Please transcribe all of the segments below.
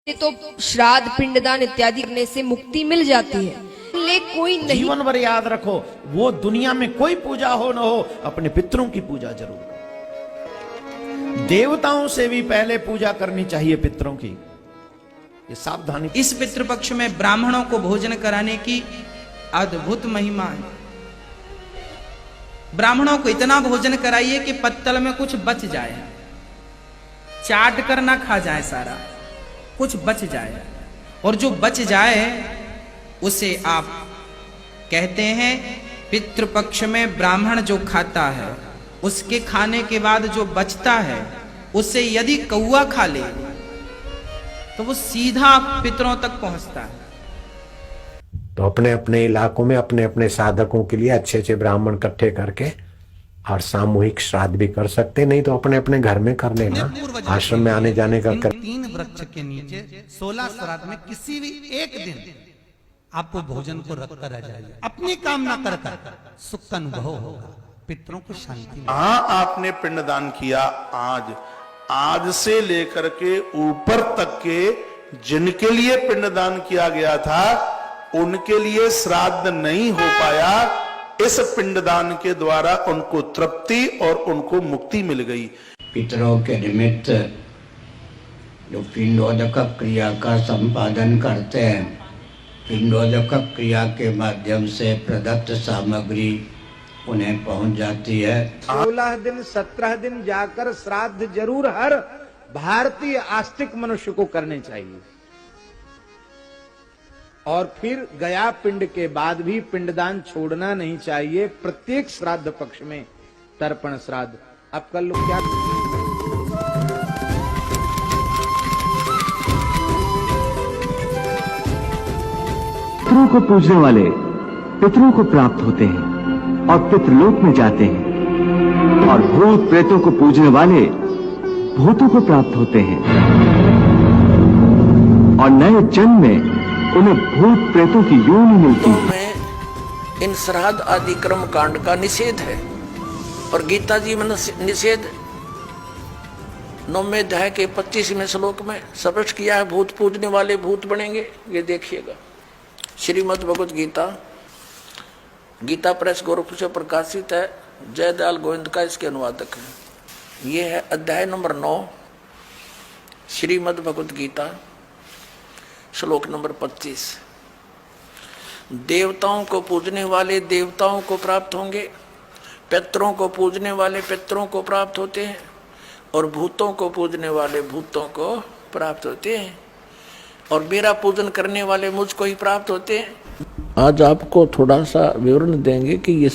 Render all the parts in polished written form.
तो श्राद्ध पिंडदान इत्यादि करने से मुक्ति मिल जाती है, ले कोई नहीं। जीवन भर याद रखो, वो दुनिया में कोई पूजा हो न हो, अपने पितरों की पूजा जरूर करो। देवताओं से भी पहले पूजा करनी चाहिए पितरों की, ये सावधानी। इस पितृपक्ष में ब्राह्मणों को भोजन कराने की अद्भुत महिमा है। ब्राह्मणों को इतना भोजन कराइए कि पत्तल में कुछ बच जाए, चाट कर ना खा जाए, सारा कुछ बच जाए। और जो बच जाए उसे आप कहते हैं पितृपक्ष में ब्राह्मण जो खाता है, उसके खाने के बाद जो बचता है उसे यदि कौवा खा ले तो वो सीधा पितरों तक पहुंचता है। तो अपने अपने इलाकों में अपने अपने साधकों के लिए अच्छे अच्छे ब्राह्मण इकट्ठे करके और सामूहिक श्राद्ध भी कर सकते, नहीं तो अपने अपने घर में कर लेना। आश्रम में आने जाने का कर। 3 वृक्ष के नीचे 16 श्राद्ध में किसी भी एक दिन आपको भोजन को रख कर आ जाइए, अपनी कामना कर कर सुख का अनुभव होगा, पितरों को शांति। हाँ, आपने पिंडदान किया, आज से लेकर के ऊपर तक के जिनके लिए पिंडदान किया गया था उनके लिए श्राद्ध नहीं हो पाया। इस पिंडदान के द्वारा उनको तृप्ति और उनको मुक्ति मिल गई। पितरों के निमित्त जो पिंडोदक क्रिया का संपादन करते हैं, पिंडोदक क्रिया के माध्यम से प्रदत्त सामग्री उन्हें पहुंच जाती है। 16 दिन 17 दिन जाकर श्राद्ध जरूर हर भारतीय आस्तिक मनुष्य को करने चाहिए। और फिर गया पिंड के बाद भी पिंडदान छोड़ना नहीं चाहिए। प्रत्येक श्राद्ध पक्ष में तर्पण श्राद्ध। अब कल लोग क्या पितरों को पूजने वाले पितरों को प्राप्त होते हैं और पितृलोक में जाते हैं, और भूत प्रेतों को पूजने वाले भूतों को प्राप्त होते हैं और नए जन्म में उन्हें भूत प्रेतों की योनि मिलती है। इन श्राद्ध आदि कर्म कांड का निषेध है और गीता जी में निषेध 9वें अध्याय के 25वें श्लोक में स्पष्ट किया है। भूत पूजने वाले भूत बनेंगे, ये देखिएगा। श्रीमद् भगवत गीता, गीता प्रेस गोरखपुर से प्रकाशित है, जयदयाल गोविंद का इसके अनुवादक है। ये है अध्याय नंबर 9 श्रीमद् भगवत गीता, श्लोक नंबर 25। देवताओं को पूजने वाले देवताओं को प्राप्त होंगे, पितरों को पूजने वाले पितरों को प्राप्त होते हैं, और भूतों को पूजने वाले भूतों को प्राप्त होते हैं, और मेरा पूजन करने वाले मुझको ही प्राप्त होते हैं। आज आपको थोड़ा सा विवरण देंगे कि ये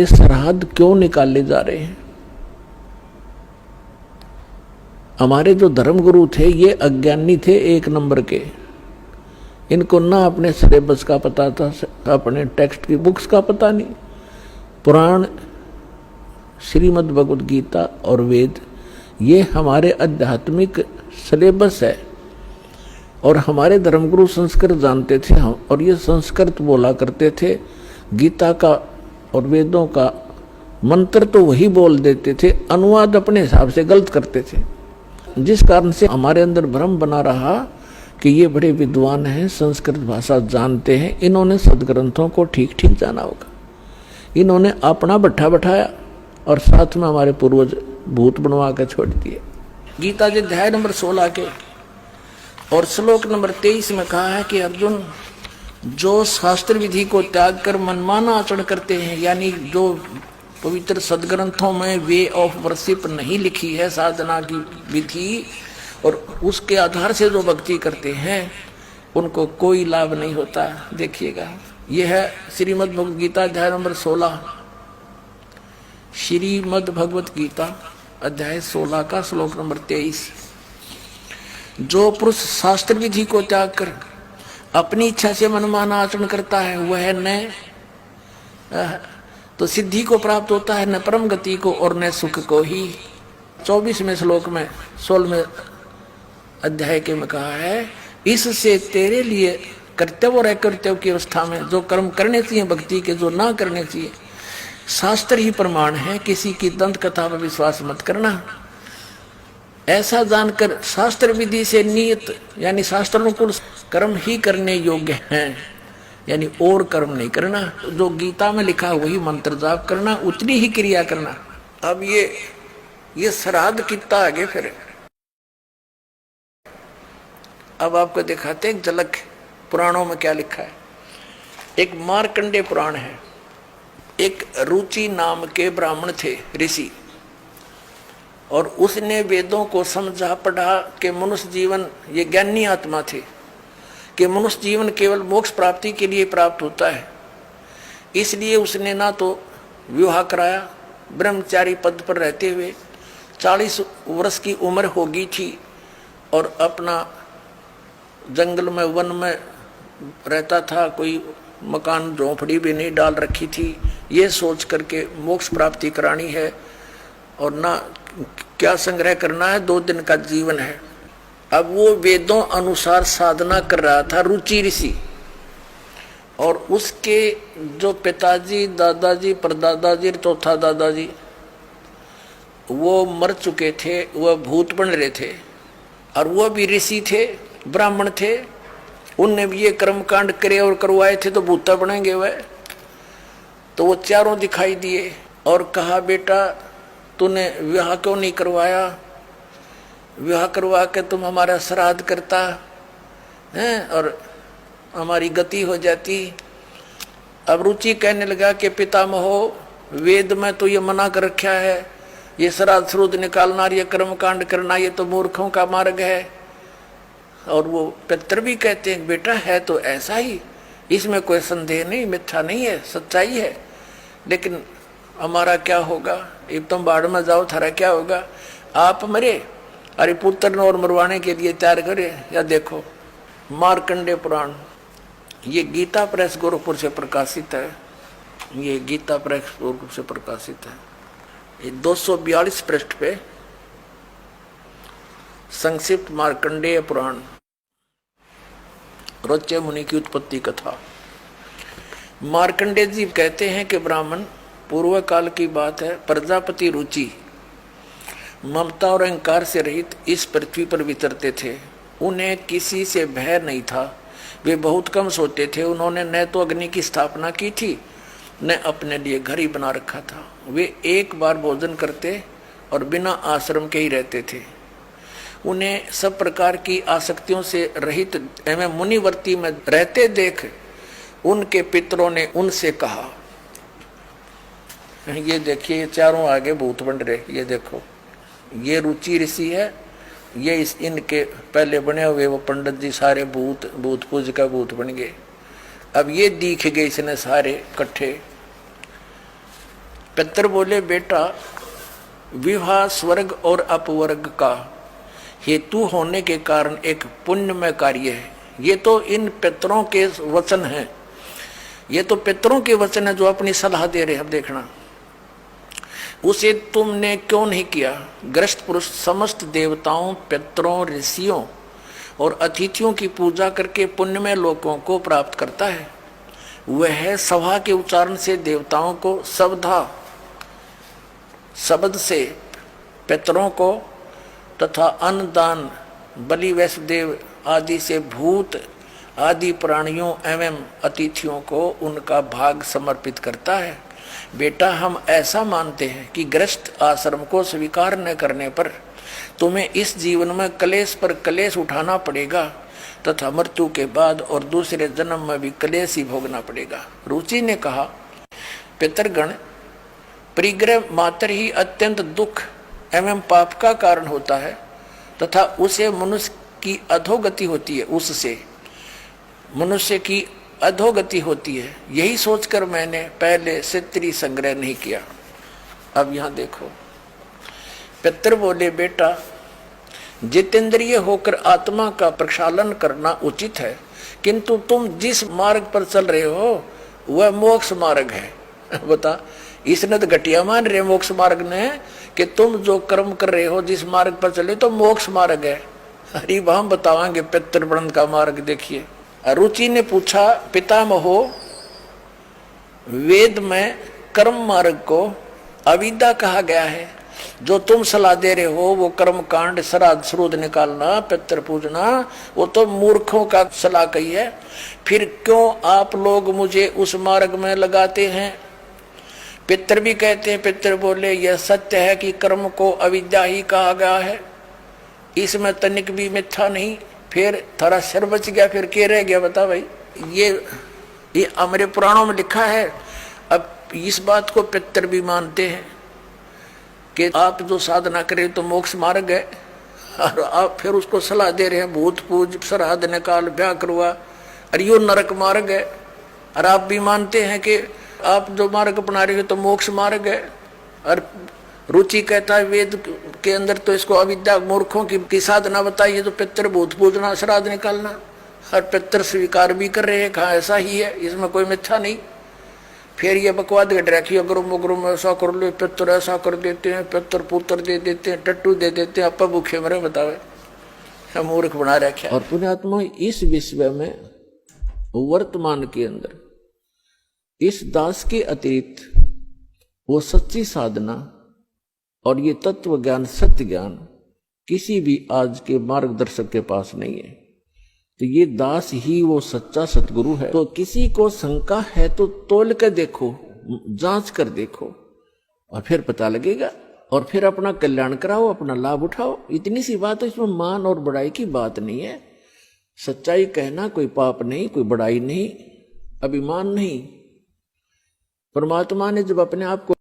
श्राद्ध क्यों निकाले जा रहे हैं। हमारे जो धर्मगुरु थे ये अज्ञानी थे, 1 नंबर के। इनको ना अपने सिलेबस का पता था, अपने टेक्स्ट की बुक्स का पता नहीं। पुराण, श्रीमद् भगवत गीता और वेद ये हमारे आध्यात्मिक सिलेबस है, और हमारे धर्मगुरु संस्कृत जानते थे हम, और ये संस्कृत बोला करते थे। गीता का और वेदों का मंत्र तो वही बोल देते थे, अनुवाद अपने हिसाब से गलत करते थे, जिस कारण से हमारे अंदर भ्रम बना रहा कि ये बड़े विद्वान हैं, संस्कृत भाषा जानते हैं। इन्होंने सदग्रंथों को ठीक ठीक जाना होगा। इन्होंने अपना भट्ठा बैठाया और साथ में हमारे पूर्वज भूत बनवा के छोड़ दिए। गीता जी अध्याय नंबर 16 के और श्लोक नंबर 23 में कहा है कि अर्जुन, जो शास्त्र विधि को त्याग कर मनमाना आचरण करते हैं, यानी जो पवित्र सदग्रंथों में वे ऑफ वर्शिप नहीं लिखी है, साधना की विधि, और उसके आधार से जो भक्ति करते हैं उनको कोई लाभ नहीं होता। देखिएगा, यह है श्रीमद् भगवत गीता अध्याय नंबर 16, श्रीमद् भगवत गीता अध्याय 16 का श्लोक नंबर 23। जो पुरुष शास्त्र विधि को त्याग कर अपनी इच्छा से मनमाना आचरण करता है, वह न तो सिद्धि को प्राप्त होता है, न परम गति को, और न सुख को ही। 24वें श्लोक में 16वें अध्याय के में कहा है, इससे तेरे लिए कर्तव्य और अकर्तव्य की अवस्था में जो कर्म करने चाहिए भक्ति के, जो ना करने चाहिए, शास्त्र ही प्रमाण है। किसी की दंत कथा पर विश्वास मत करना। ऐसा जानकर शास्त्र विधि से नियत यानी शास्त्रानुकूल कर्म ही करने योग्य हैं, यानी और कर्म नहीं करना। जो गीता में लिखा वही मंत्र जाप करना, उतनी ही क्रिया करना। अब ये श्राद्ध कितना आगे फिर अब आपको दिखाते हैं झलक पुराणों में क्या लिखा है। एक मार्कंडेय पुराण है। एक रुचि नाम के ब्राह्मण थे, ऋषि, और उसने वेदों को समझा पढ़ा कि मनुष्य जीवन, ये ज्ञानी आत्मा थे, कि मनुष्य जीवन केवल मोक्ष प्राप्ति के लिए प्राप्त होता है। इसलिए उसने ना तो विवाह कराया, ब्रह्मचारी पद पर रहते हुए 40 वर्ष की उम्र हो गई थी और अपना जंगल में वन में रहता था, कोई मकान झोंपड़ी भी नहीं डाल रखी थी, ये सोच करके मोक्ष प्राप्ति करानी है और ना क्या संग्रह करना है, 2 दिन का जीवन है। अब वो वेदों अनुसार साधना कर रहा था, रुचि ऋषि, और उसके जो पिताजी, दादाजी, परदादाजी, चौथा दादाजी वो मर चुके थे, वह भूत बन रहे थे, और वह भी ऋषि थे, ब्राह्मण थे। उनने भी ये कर्मकांड करे और करवाए थे तो भूता बनेंगे वह। तो वो चारों दिखाई दिए और कहा, बेटा तूने विवाह क्यों नहीं करवाया? विवाह करवा के तुम हमारा श्राद्ध करता हैं और हमारी गति हो जाती। अब रुचि कहने लगा कि पितामहो, वेद में तो ये मना कर रखा है, ये श्राद्ध श्रुद्ध निकालना, ये कर्मकांड करना, ये तो मूर्खों का मार्ग है। और वो पितर भी कहते हैं, बेटा है तो ऐसा ही, इसमें कोई संदेह नहीं, मिथ्या नहीं है, सच्चाई है। लेकिन हमारा क्या होगा? अब तुम बाढ़ में जाओ, थारा क्या होगा? आप मरे, अरे पुत्र और मरवाने के लिए तैयार करे। या देखो मार्कंडेय पुराण, ये गीता प्रेस गोरखपुर से प्रकाशित है। ये गीता प्रेस गोरखपुर से प्रकाशित है। ये 242 पृष्ठ पे संक्षिप्त मार्कंडेय पुराण, रोच्य मुनि की उत्पत्ति कथा। मार्कंडेय जी कहते हैं कि ब्राह्मण, पूर्व काल की बात है, प्रजापति रुचि ममता और अहंकार से रहित इस पृथ्वी पर विचरते थे। उन्हें किसी से भय नहीं था, वे बहुत कम सोते थे। उन्होंने न तो अग्नि की स्थापना की थी, न अपने लिए घर ही बना रखा था। वे एक बार भोजन करते और बिना आश्रम के ही रहते थे। उन्हें सब प्रकार की आसक्तियों से रहित एवं मुनिवर्ती में रहते देख उनके पितरों ने उनसे कहा, ये देखिए, ये चारों आगे भूत बन रहे, ये देखो, ये रुचि ऋषि है, ये इनके पहले बने हुए वो पंडित जी सारे भूत पूज का भूत बन गए। अब ये दिख गए इसने सारे इकट्ठे। पितर बोले, बेटा विवाह स्वर्ग और अपवर्ग का हेतु होने के कारण एक पुण्यमय कार्य है। ये तो इन पितरों के वचन हैं, ये तो पितरों के वचन है जो अपनी सलाह दे रहे हैं। अब देखना, उसे तुमने क्यों नहीं किया? ग्रस्त पुरुष समस्त देवताओं, पितरों, ऋषियों और अतिथियों की पूजा करके पुण्यमय लोकों को प्राप्त करता है। वह सभा के उच्चारण से देवताओं को, शब्द से पितरों को तथा अन्नदान, बलि, वैष्णदेव आदि से भूत आदि प्राणियों एवं अतिथियों को उनका भाग समर्पित करता है। बेटा, हम ऐसा मानते हैं कि गृहस्थ आश्रम को स्वीकार न करने पर तुम्हें इस जीवन में क्लेश पर क्लेश उठाना पड़ेगा तथा मृत्यु के बाद और दूसरे जन्म में भी क्लेश ही भोगना पड़ेगा। रुचि ने कहा, पितरगण, परिग्रह मात्र ही अत्यंत दुख एवं पाप का कारण होता है तथा उसे मनुष्य की अधोगति होती है, उससे मनुष्य की अधोगति होती है। यही सोचकर मैंने पहले सित्री संग्रह नहीं किया। अब यहां देखो, पितर बोले, बेटा जितेंद्रिय होकर आत्मा का प्रक्षालन करना उचित है, किंतु तुम जिस मार्ग पर चल रहे हो वह मोक्ष मार्ग है। बता, इसने तो घटिया मान रहे मोक्ष मार्ग ने कि तुम जो कर्म कर रहे हो, जिस मार्ग पर चले तो मोक्ष मार्ग है। अरे हम बतावांगे पितृवर्ण का मार्ग। देखिए, रुचि ने पूछा, पितामहो, वेद में कर्म मार्ग को अविद्या कहा गया है, जो तुम सलाह दे रहे हो वो कर्म कांड, श्राद्ध श्रुद्ध निकालना, पितृ पूजना, वो तो मूर्खों का सलाह कही है। फिर क्यों आप लोग मुझे उस मार्ग में लगाते हैं? पितृ भी कहते हैं, पितृ बोले यह सत्य है कि कर्म को अविद्या ही कहा गया है, इसमें तनिक भी मिथ्या नहीं। फिर थारा सिर बच गया, फिर क्या रह गया बता भाई? ये हमारे पुराणों में लिखा है। अब इस बात को पितृ भी मानते हैं कि आप जो साधना करें तो मोक्ष मार्ग है, और आप फिर उसको सलाह दे रहे हैं भूत पूज, श्राद्ध निकाल, ब्याह करवा, और यो नरक मार्ग है। और आप भी मानते हैं कि आप जो मार्ग अपना रहे हो तो मोक्ष मार्ग है। और रुचि कहता है वेद के अंदर तो इसको अविद्या मूर्खों की साधना बताइए, तो पितृ भूत पूजना, श्राद्ध निकालना, और पितृ स्वीकार भी कर रहे हैं, कहा ऐसा ही है, इसमें कोई मिथ्या नहीं। फिर ये बकवाद गट रखी, अग्रुम ऐसा कर लो, पितृ ऐसा कर देते हैं, पितृ पुत्र दे देते हैं, टट्टू दे देते हैं, आपा भूखे मरे बतावे, मूर्ख बना रखे। और पुण्यात्मा इस विश्व में वर्तमान के अंदर इस दास के अतिरिक्त वो सच्ची साधना और ये तत्व ज्ञान, सत्य ज्ञान किसी भी आज के मार्गदर्शक के पास नहीं है। तो ये दास ही वो सच्चा सतगुरु है। तो किसी को शंका है तो तोल कर देखो, जांच कर देखो, और फिर पता लगेगा, और फिर अपना कल्याण कराओ, अपना लाभ उठाओ। इतनी सी बात है, इसमें मान और बड़ाई की बात नहीं है। सच्चाई कहना कोई पाप नहीं, कोई बड़ाई नहीं, अभिमान नहीं। परमात्मा ने जब अपने आप को